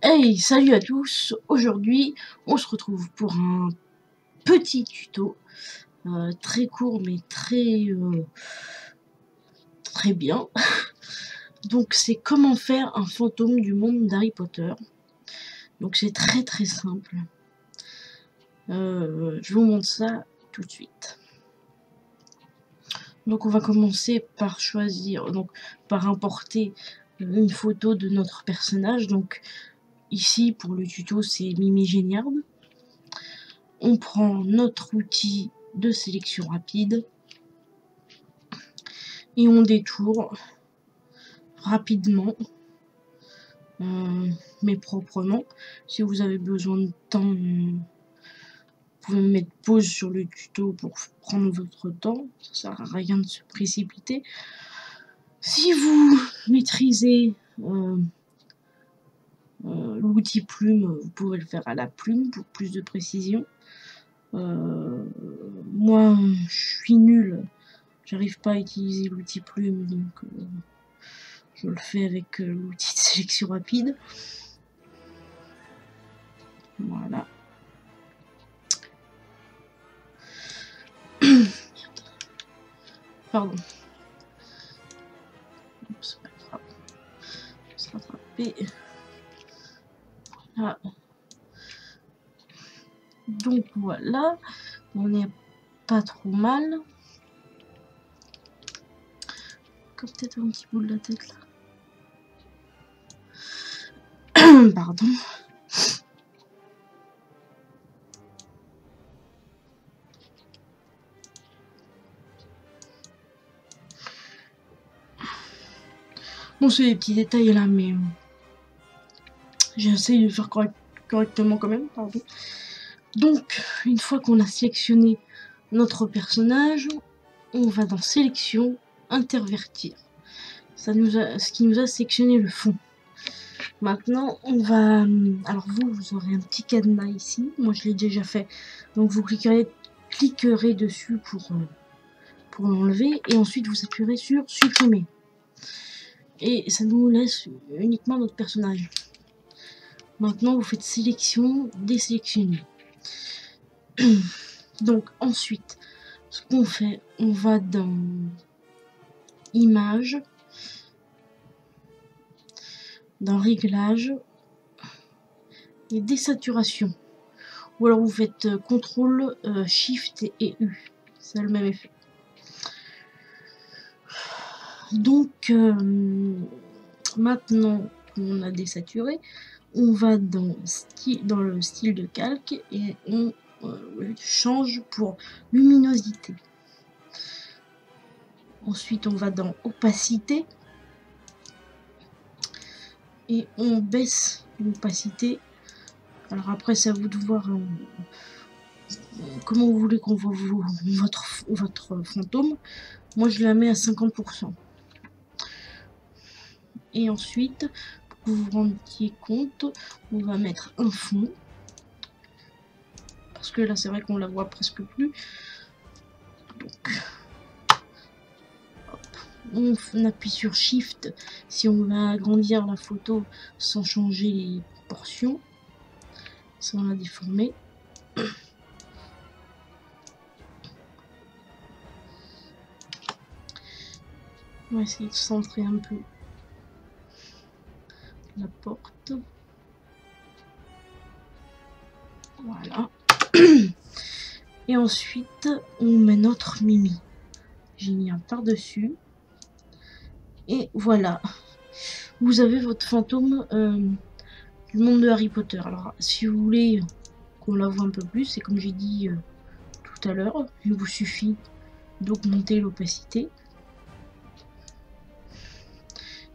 Hey, salut à tous. Aujourd'hui, on se retrouve pour un petit tuto très court mais très bien. Donc, c'est comment faire un fantôme du monde d'Harry Potter. Donc, c'est très simple. Je vous montre ça tout de suite. Donc, on va commencer par choisir, par importer une photo de notre personnage. Donc, ici, pour le tuto, c'est Mimi Géniarde. On prend notre outil de sélection rapide et on détourne rapidement, mais proprement. Si vous avez besoin de temps, vous pouvez mettre pause sur le tuto pour prendre votre temps, ça sert à rien de se précipiter. Si vous maîtrisez l'outil plume, vous pouvez le faire à la plume pour plus de précision. Moi, je suis nulle, j'arrive pas à utiliser l'outil plume, donc je le fais avec l'outil de sélection rapide. Voilà. Pardon. C'est pas grave. On va se rattraper. Voilà. Donc voilà, on n'est pas trop mal. Comme peut-être un petit bout de la tête là. Pardon. Bon, c'est des petits détails là, mais j'essaie de faire correctement quand même, pardon. Donc, une fois qu'on a sélectionné notre personnage, on va dans sélection, intervertir. Ce qui nous a sélectionné le fond. Maintenant, on va... Alors vous aurez un petit cadenas ici. Moi, je l'ai déjà fait. Donc, vous cliquerez dessus pour l'enlever. Et ensuite, vous appuierez sur supprimer. Et ça nous laisse uniquement notre personnage. Maintenant, vous faites sélection, désélectionner. Donc, ensuite, ce qu'on fait, on va dans Images, dans Réglages et Désaturation. Ou alors vous faites CTRL, SHIFT et U. Ça a le même effet. Donc, maintenant qu'on a désaturé, on va dans le style de calque et on change pour luminosité. Ensuite, on va dans opacité et on baisse l'opacité. Alors après, c'est à vous de voir comment vous voulez qu'on voit votre fantôme. Moi, je la mets à 50%. Et ensuite, pour que vous vous rendiez compte, on va mettre un fond. Parce que là, c'est vrai qu'on la voit presque plus. Donc, hop. On appuie sur Shift si on veut agrandir la photo sans changer les proportions, sans la déformer. On va essayer de centrer un peu la porte. Voilà. Et ensuite, on met notre Mimi Géniarde par-dessus. Et voilà. Vous avez votre fantôme du monde de Harry Potter. Alors, si vous voulez qu'on la voit un peu plus, c'est comme j'ai dit tout à l'heure, il vous suffit d'augmenter l'opacité.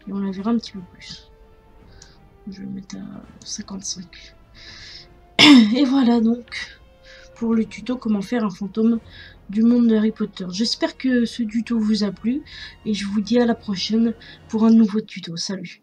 Et on la verra un petit peu plus. Je vais mettre à 55. Et voilà donc pour le tuto comment faire un fantôme du monde de Harry Potter. J'espère que ce tuto vous a plu et je vous dis à la prochaine pour un nouveau tuto. Salut!